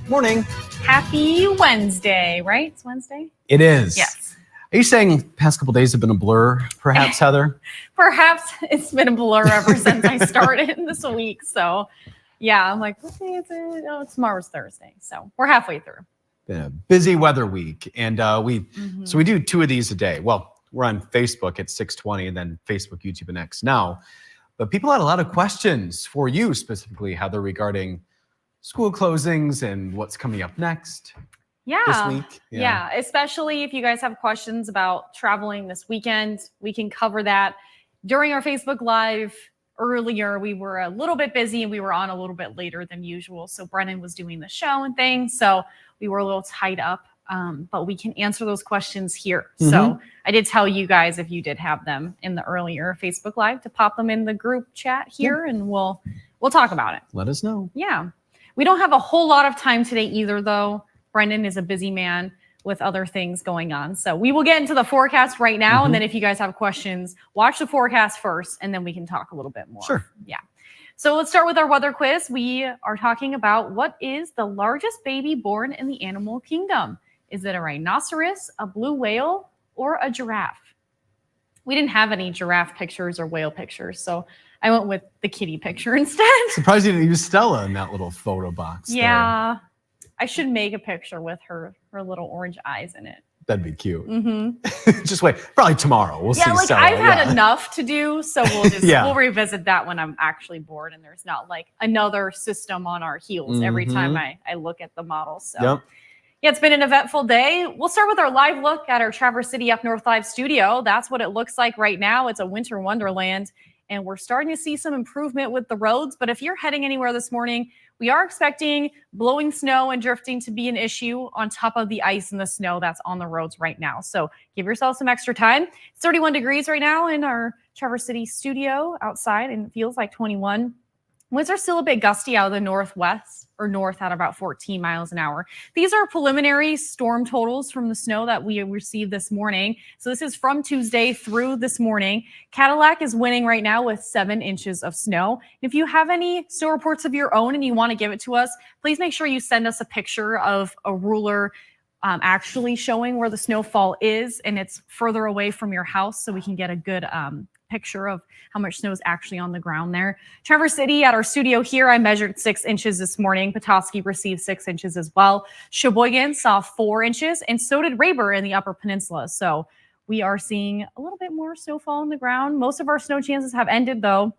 Morning. Happy Wednesday, right? It's Wednesday? It is. Yes. Are you saying the past couple days have been a blur, perhaps, Heather? Perhaps it's been a blur ever since I started this week. So, yeah, I'm like, what day is it? Oh, tomorrow's Thursday. So we're halfway through. Been a busy weather week. And we do 2 of these a day. Well, we're on Facebook at 6:20 and then Facebook, YouTube, and X now. But people had a lot of questions for you specifically, Heather, regarding school closings and what's coming up next. This week. Yeah, especially if you guys have questions about traveling this weekend, we can cover that. During our Facebook Live earlier, we were a little bit busy and we were on a little bit later than usual. So Brendan was doing the show and things. So we were a little tied up, but we can answer those questions here. So I did tell you guys, if you did have them in the earlier Facebook Live, to pop them in the group chat here and we'll talk about it. Let us know. Yeah. We don't have a whole lot of time today either, though. Brendan is a busy man with other things going on. So we will get into the forecast right now. And then if you guys have questions, watch the forecast first, and then we can talk a little bit more. Sure. Yeah. So let's start with our weather quiz. We are talking about what is the largest baby born in the animal kingdom? Is it a rhinoceros, a blue whale, or a giraffe? We didn't have any giraffe pictures or whale pictures, so I went with the kitty picture instead. Surprised you didn't use Stella in that little photo box. Yeah. I should make a picture with her little orange eyes in it. That'd be cute. Just wait. Probably tomorrow. We'll see. Stella. I've had enough to do, so we'll just Yeah. we'll revisit that when I'm actually bored and there's not like another system on our heels every time I look at the model. So yeah, it's been an eventful day. We'll start with our live look at our Traverse City Up North Live studio. That's what it looks like right now. It's a winter wonderland. And we're starting to see some improvement with the roads. But if you're heading anywhere this morning, we are expecting blowing snow and drifting to be an issue on top of the ice and the snow that's on the roads right now. So give yourself some extra time. It's 31 degrees right now in our Traverse City studio outside, and it feels like 21. Winds are still a bit gusty out of the northwest or north at about 14 miles an hour. These are preliminary storm totals from the snow that we received this morning. So this is from Tuesday through this morning. Cadillac is winning right now with 7 inches of snow. If you have any snow reports of your own and you want to give it to us, please make sure you send us a picture of a ruler actually showing where the snowfall is and it's further away from your house so we can get a good picture of how much snow is actually on the ground there. Traverse City at our studio here, I measured 6 inches this morning. Petoskey received 6 inches as well. Sheboygan saw 4 inches, and so did Rayburn in the Upper Peninsula. So we are seeing a little bit more snowfall on the ground. Most of our snow chances have ended, though,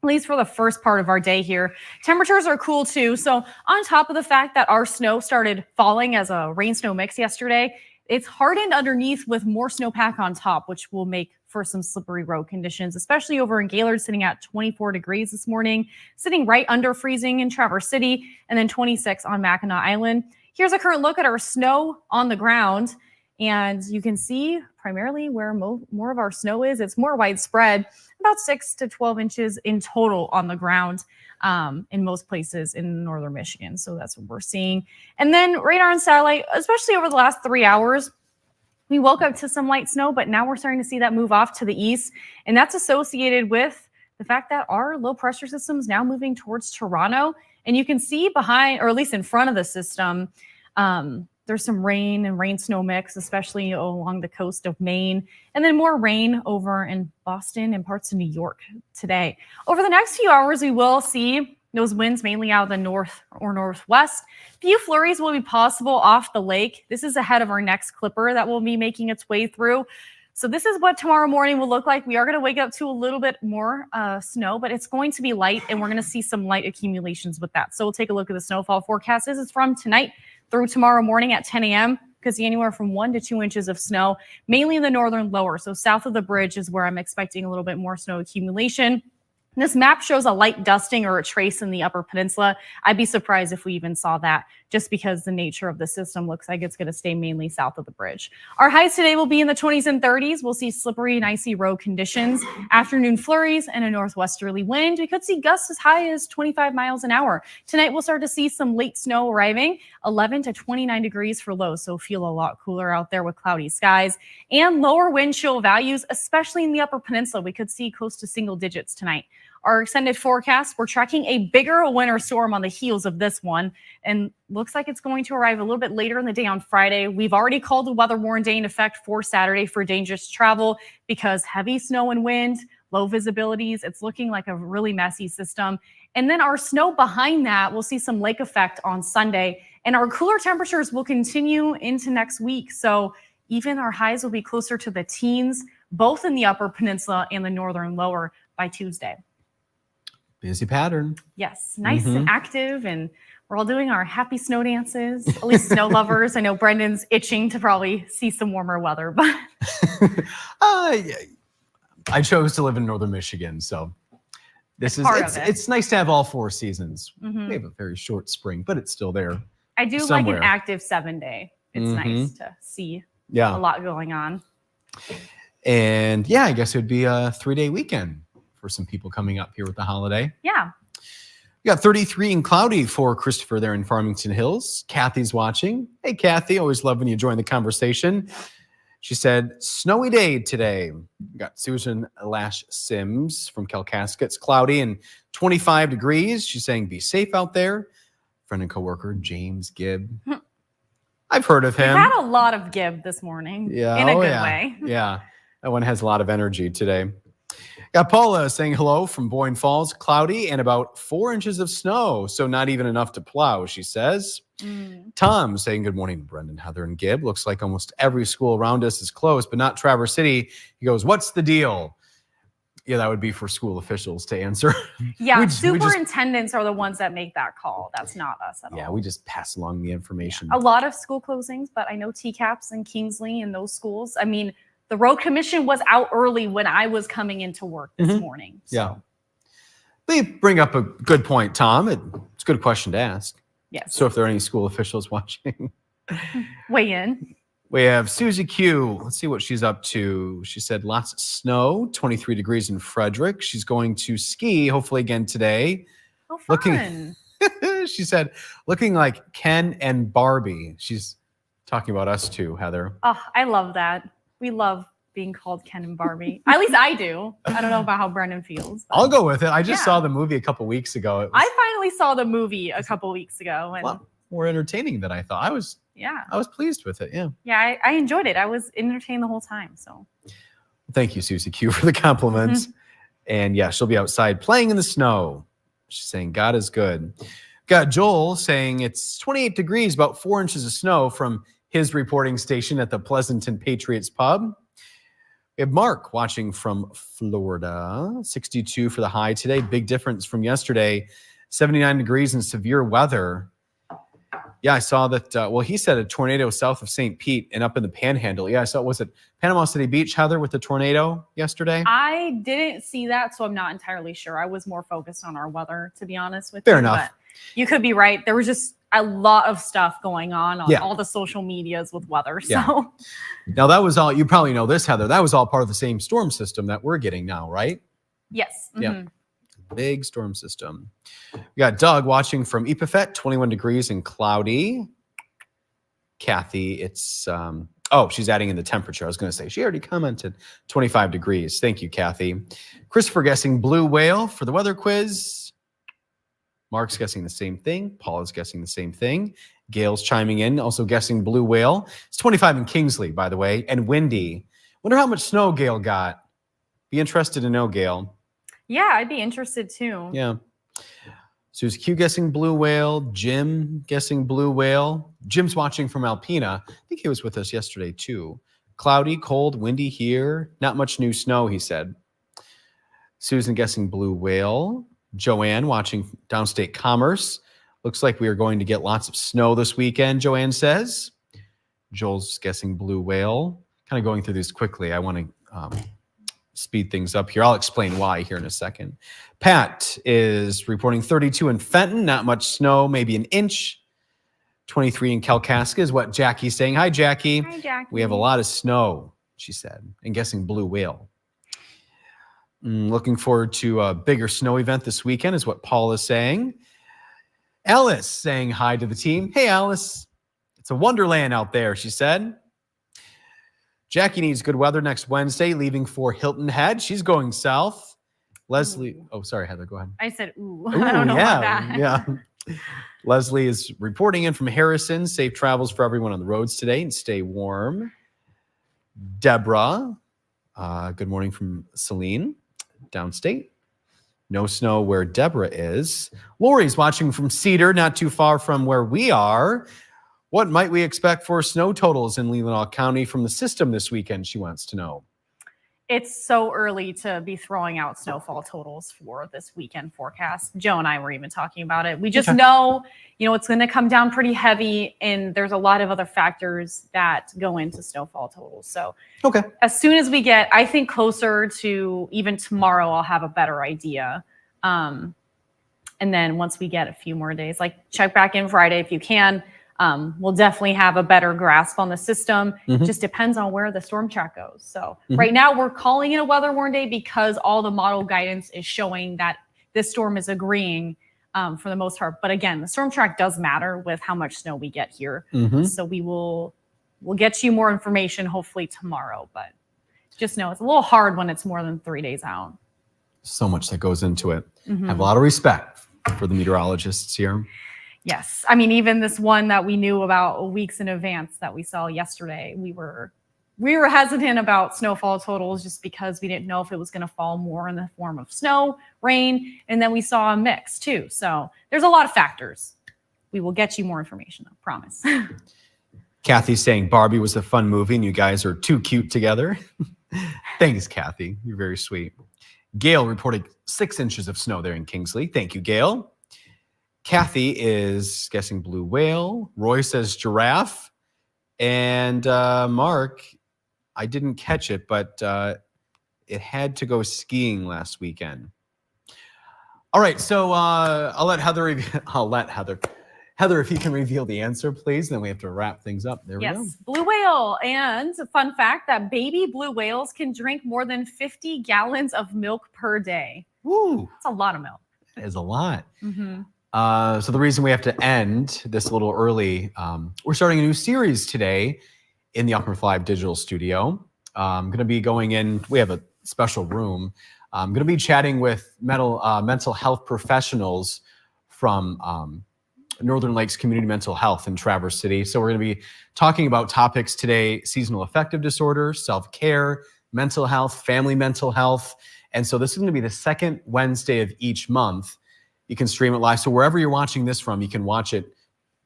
at least for the first part of our day here. Temperatures are cool, too. So on top of the fact that our snow started falling as a rain-snow mix yesterday, it's hardened underneath with more snowpack on top, which will make for some slippery road conditions, especially over in Gaylord, sitting at 24 degrees this morning, sitting right under freezing in Traverse City, and then 26 on Mackinac Island. Here's a current look at our snow on the ground, and you can see primarily where more of our snow is. It's more widespread, about 6 to 12 inches in total on the ground in most places in northern Michigan. So that's what we're seeing. And then radar and satellite, especially over the last 3 hours, we woke up to some light snow, but now we're starting to see that move off to the east. And that's associated with the fact that our low pressure system is now moving towards Toronto. And you can see behind, or at least in front of the system, there's some rain and rain-snow mix, especially along the coast of Maine, and then more rain over in Boston and parts of New York today. Over the next few hours, we will see those winds mainly out of the north or northwest. Few flurries will be possible off the lake. This is ahead of our next clipper that will be making its way through. So this is what tomorrow morning will look like. We are going to wake up to a little bit more snow, but it's going to be light, and we're going to see some light accumulations with that. So we'll take a look at the snowfall forecast. This is from tonight through tomorrow morning at 10 a.m. Because anywhere from 1 to 2 inches of snow, mainly in the northern lower. So south of the bridge is where I'm expecting a little bit more snow accumulation. This map shows a light dusting or a trace in the Upper Peninsula. I'd be surprised if we even saw that, just because the nature of the system looks like it's going to stay mainly south of the bridge. Our highs today will be in the 20s and 30s. We'll see slippery and icy road conditions, afternoon flurries, and a northwesterly wind. We could see gusts as high as 25 miles an hour. Tonight, we'll start to see some late snow arriving, 11 to 29 degrees for lows, so feel a lot cooler out there with cloudy skies, and lower wind chill values, especially in the Upper Peninsula. We could see close to single digits tonight. Our extended forecast, we're tracking a bigger winter storm on the heels of this one, and looks like it's going to arrive a little bit later in the day on Friday. We've already called a weather warning day in effect for Saturday for dangerous travel because heavy snow and wind, low visibilities. It's looking like a really messy system. And then our snow behind that, we'll see some lake effect on Sunday. And our cooler temperatures will continue into next week. So even our highs will be closer to the teens, both in the upper peninsula and the northern lower by Tuesday. Busy pattern. Yes, nice and active, and we're all doing our happy snow dances, at least snow lovers. I know Brendan's itching to probably see some warmer weather, but I chose to live in northern Michigan, so it's nice to have all 4 seasons. We have a very short spring, but it's still there. I do like an active 7-day. It's nice to see a lot going on. And yeah, I guess it would be a 3-day weekend for some people coming up here with the holiday. Yeah. We got 33 and cloudy for Christopher there in Farmington Hills. Kathy's watching. Hey, Kathy, always love when you join the conversation. She said, snowy day today. We got Susan Lash Sims from Kalkaska. It's cloudy and 25 degrees. She's saying, be safe out there. Friend and coworker, James Gibb. I've heard of him. We've had a lot of Gibb this morning. Yeah. In a good way. Yeah. That one has a lot of energy today. Got Paula saying hello from Boyne Falls. Cloudy and about 4 inches of snow. So not even enough to plow, she says. Tom saying good morning to Brendan, Heather, and Gibb. Looks like almost every school around us is closed, but not Traverse City. He goes, what's the deal? Yeah, that would be for school officials to answer. Yeah, superintendents are the ones that make that call. That's not us at all. Yeah, we just pass along the information. Yeah. A lot of school closings, but I know TCAPS and Kingsley and those schools. I mean, the road commission was out early when I was coming into work this morning. So. Yeah. They bring up a good point, Tom. It's a good question to ask. Yes. So if there are any school officials watching, weigh in. We have Susie Q. Let's see what she's up to. She said lots of snow, 23 degrees in Frederick. She's going to ski, hopefully again today. Oh, fun. She said, looking like Ken and Barbie. She's talking about us too, Heather. Oh, I love that. We love being called Ken and Barbie. At least I do. I don't know about how Brendan feels. I'll go with it. I just saw the movie a couple weeks ago. I finally saw the movie a couple weeks ago. And more entertaining than I thought. I was pleased with it. Yeah, I enjoyed it. I was entertained the whole time. So thank you, Susie Q, for the compliments. And yeah, she'll be outside playing in the snow. She's saying God is good. Got Joel saying it's 28 degrees, about 4 inches of snow from his reporting station at the Pleasanton Patriots Pub. We have Mark watching from Florida, 62 for the high today. Big difference from yesterday, 79 degrees and severe weather. Yeah, I saw that. He said a tornado south of St. Pete and up in the Panhandle. Yeah, I saw, was it Panama City Beach, Heather, with the tornado yesterday? I didn't see that, so I'm not entirely sure. I was more focused on our weather, to be honest with you. Fair enough. But you could be right. There was just a lot of stuff going on all the social medias with weather. So now that was all, you probably know this, Heather, that was all part of the same storm system that we're getting now, right? Yes. Yeah. Big storm system. We got Doug watching from Epiphet, 21 degrees and cloudy. Kathy, it's, she's adding in the temperature. I was going to say, she already commented 25 degrees. Thank you, Kathy. Christopher guessing blue whale for the weather quiz. Mark's guessing the same thing. Paul is guessing the same thing. Gail's chiming in, also guessing blue whale. It's 25 in Kingsley, by the way, and windy. Wonder how much snow Gail got. Be interested to know, Gail. Yeah, I'd be interested too. Yeah. Susie Q guessing blue whale. Jim guessing blue whale. Jim's watching from Alpena. I think he was with us yesterday too. Cloudy, cold, windy here. Not much new snow, he said. Susan guessing blue whale. Joanne watching Downstate Commerce. Looks like we are going to get lots of snow this weekend, Joanne says. Joel's guessing blue whale. Kind of going through these quickly. I want to speed things up here. I'll explain why here in a second. Pat is reporting 32 in Fenton. Not much snow, maybe an inch. 23 in Kalkaska is what Jackie's saying. Hi, Jackie. Hi, Jackie. We have a lot of snow, she said, and guessing blue whale. Looking forward to a bigger snow event this weekend is what Paul is saying. Alice saying hi to the team. Hey, Alice. It's a wonderland out there, she said. Jackie needs good weather next Wednesday, leaving for Hilton Head. She's going south. Leslie. Oh, sorry, Heather. Go ahead. I said, ooh. I don't know about that. Yeah. Leslie is reporting in from Harrison. Safe travels for everyone on the roads today and stay warm. Deborah, good morning from Celine, downstate. No snow where Deborah is. Lori's watching from Cedar, not too far from where we are. What might we expect for snow totals in Leelanau County from the system this weekend, she wants to know. It's so early to be throwing out snowfall totals for this weekend forecast. Joe and I were even talking about it. We just know, it's going to come down pretty heavy, and there's a lot of other factors that go into snowfall totals. So as soon as we get, I think, closer to even tomorrow, I'll have a better idea. And then once we get a few more days, like check back in Friday if you can. We'll definitely have a better grasp on the system. It just depends on where the storm track goes. So right now we're calling it a weather warn day because all the model guidance is showing that this storm is agreeing for the most part. But again, the storm track does matter with how much snow we get here. So we'll get you more information hopefully tomorrow. But just know it's a little hard when it's more than 3 days out. So much that goes into it. I have a lot of respect for the meteorologists here. Yes. I mean, even this one that we knew about weeks in advance that we saw yesterday, we were hesitant about snowfall totals just because we didn't know if it was going to fall more in the form of snow, rain, and then we saw a mix too. So there's a lot of factors. We will get you more information, I promise. Kathy's saying Barbie was a fun movie and you guys are too cute together. Thanks, Kathy. You're very sweet. Gail reported 6 inches of snow there in Kingsley. Thank you, Gail. Kathy is guessing blue whale. Roy says giraffe. And Mark, I didn't catch it, but it had to go skiing last weekend. All right, so I'll let Heather. Heather, if you can reveal the answer, please. Then we have to wrap things up. There we go. Yes, blue whale. And a fun fact that baby blue whales can drink more than 50 gallons of milk per day. Woo! That's a lot of milk. That is a lot. So the reason we have to end this a little early, we're starting a new series today in the Upper Live Digital Studio. I'm going to be going in, we have a special room. I'm going to be chatting with mental health professionals from Northern Lakes Community Mental Health in Traverse City. So we're going to be talking about topics today: seasonal affective disorder, self-care, mental health, family mental health. And so this is going to be the second Wednesday of each month. You can stream it live. So wherever you're watching this from, you can watch it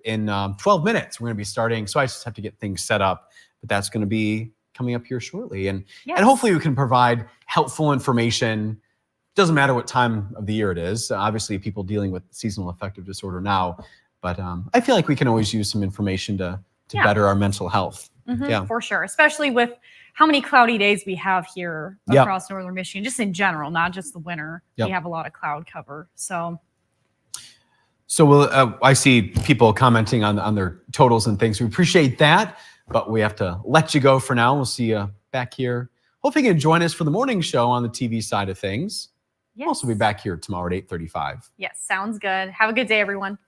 in 12 minutes. We're going to be starting. So I just have to get things set up, but that's going to be coming up here shortly. And hopefully we can provide helpful information. Doesn't matter what time of the year it is. Obviously people dealing with seasonal affective disorder now, but I feel like we can always use some information to better our mental health. For sure. Especially with how many cloudy days we have here across Northern Michigan, just in general, not just the winter. We have a lot of cloud cover. So we'll, I see people commenting on their totals and things. We appreciate that, but we have to let you go for now. We'll see you back here. Hopefully you can join us for the morning show on the TV side of things. We'll also be back here tomorrow at 8:35. Yes, sounds good. Have a good day, everyone.